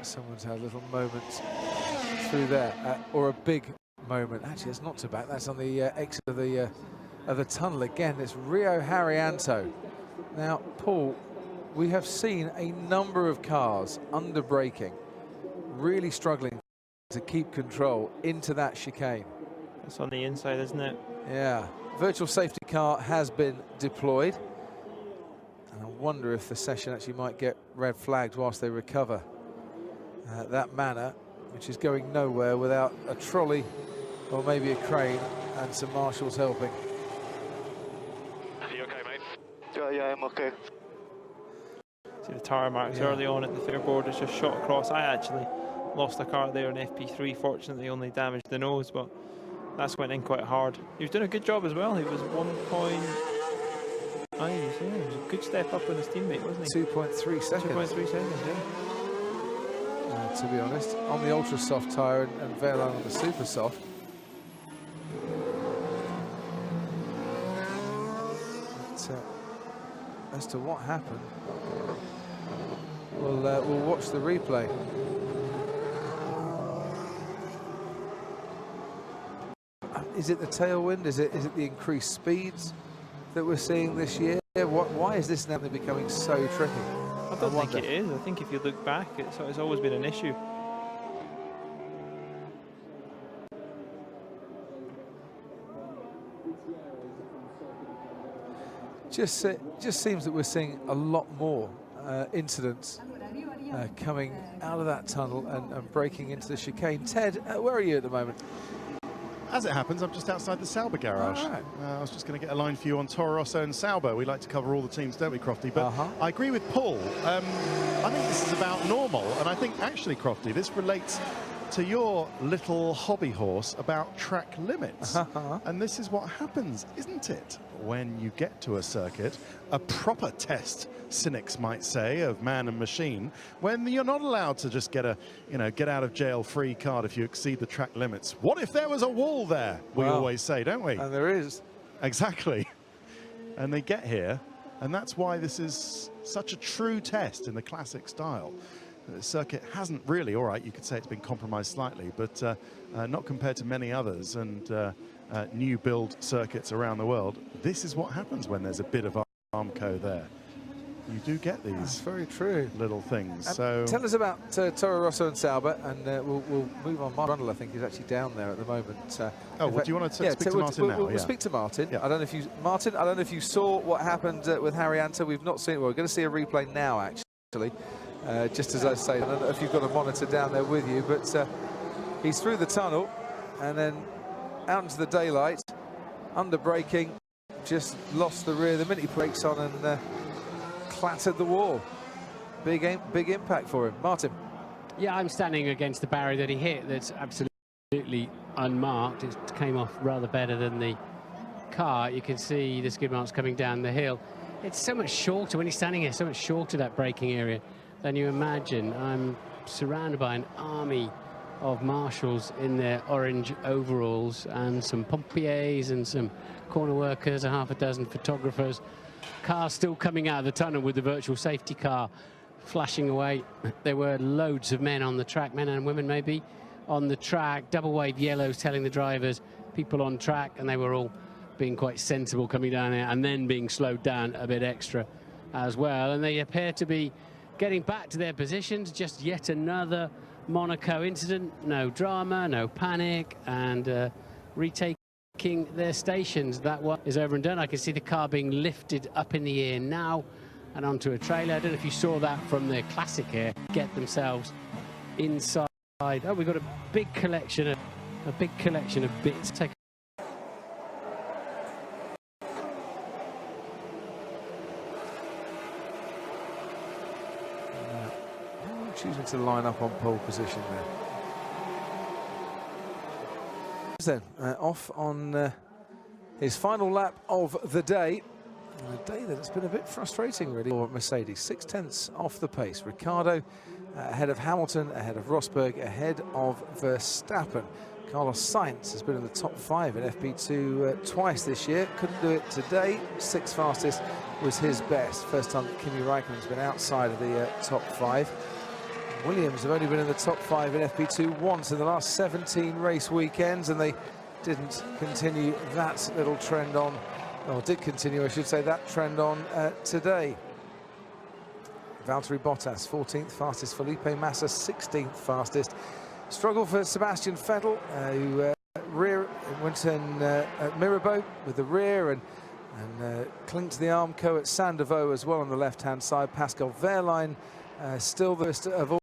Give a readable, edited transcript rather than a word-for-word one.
someone's had a little moment through there, or a big moment. Actually, it's not too bad. That's on the exit of the tunnel again. It's Rio Haryanto. Now, Paul, we have seen a number of cars under braking, really struggling to keep control into that chicane. It's on the inside, isn't it? Yeah. Virtual safety car has been deployed. And I wonder if the session actually might get red flagged whilst they recover that manner, which is going nowhere without a trolley or maybe a crane and some marshals helping. Are you okay, mate? Yeah, I'm okay. See the tyre marks early on at the fair board. It's just shot across. I actually lost a car there in FP3. Fortunately, only damaged the nose, but that's went in quite hard. He was doing a good job as well. He was 1.9. It was a good step up with his teammate, wasn't he? 2.3 seconds. 2.3 seconds, yeah. To be honest, on the ultra soft tyre and wehrlein on the super soft. But, as to what happened, we'll watch the replay. Is it the tailwind? Is it the increased speeds that we're seeing this year? Why is this now becoming so tricky? I don't think it is. I think if you look back, it's always been an issue. Just seems that we're seeing a lot more incidents coming out of that tunnel and breaking into the chicane. Ted, where are you at the moment? As it happens, I'm just outside the Sauber garage. Right. I was just going to get a line for you on Toro Rosso and Sauber. We like to cover all the teams, don't we, Crofty? But I agree with Paul. I think this is about normal, and I think actually, Crofty, this relates to your little hobby horse about track limits. And this is what happens, isn't it? When you get to a circuit, a proper test, cynics might say, of man and machine, when you're not allowed to just get a, get out of jail free card if you exceed the track limits. What if there was a wall there? We always say, don't we? And there is. Exactly. And they get here, and that's why this is such a true test in the classic style. The circuit hasn't really, all right, you could say it's been compromised slightly, but not compared to many others and new build circuits around the world. This is what happens when there's a bit of Armco there. You do get these That's very true. little things. So tell us about Toro Rosso and Sauber, and we'll move on. Martin Brundle, I think, is actually down there at the moment. do you want to speak to Martin now? We'll speak to Martin. Yeah. I don't know if you saw what happened with Haryanto. We've not seen it. We're going to see a replay now, actually. Just as I say, I don't know if you've got a monitor down there with you, but he's through the tunnel and then out into the daylight, under braking, just lost the rear the minute he brakes on and clattered the wall. Big impact for him. Martin. Yeah, I'm standing against the barrier that he hit. That's absolutely unmarked. It came off rather better than the car. You can see the skid marks coming down the hill. It's so much shorter when he's standing here, so much shorter, that braking area, than you imagine. I'm surrounded by an army of marshals in their orange overalls and some pompiers and some corner workers, a half a dozen photographers. Cars still coming out of the tunnel with the virtual safety car flashing away. There were loads of men on the track, men and women maybe, on the track, double wave yellows telling the drivers, people on track, and they were all being quite sensible coming down there and then being slowed down a bit extra as well. And they appear to be getting back to their positions. Just yet another Monaco incident. No drama, no panic, and retaking their stations. That one is over and done. I can see the car being lifted up in the air now and onto a trailer. I don't know if you saw that from the classic here. Get themselves inside. Oh, we've got a big collection of bits. Take choosing to line up on pole position there. Then off on his final lap of the day. A day that has been a bit frustrating really for Mercedes. 6/10 off the pace. Ricciardo ahead of Hamilton, ahead of Rosberg, ahead of Verstappen. Carlos Sainz has been in the top 5 in FP2 twice this year. Couldn't do it today. 6th fastest was his best. First time Kimi Räikkönen's been outside of the top 5. Williams have only been in the top 5 in FP2 once in the last 17 race weekends, and they didn't continue that little trend on, or did continue, I should say, that trend on today. Valtteri Bottas, 14th fastest. Felipe Massa, 16th fastest. Struggle for Sebastian Vettel, who went in at Mirabeau with the rear and clinked the Armco at Sandovo as well on the left-hand side. Pascal Wehrlein, still the best of all.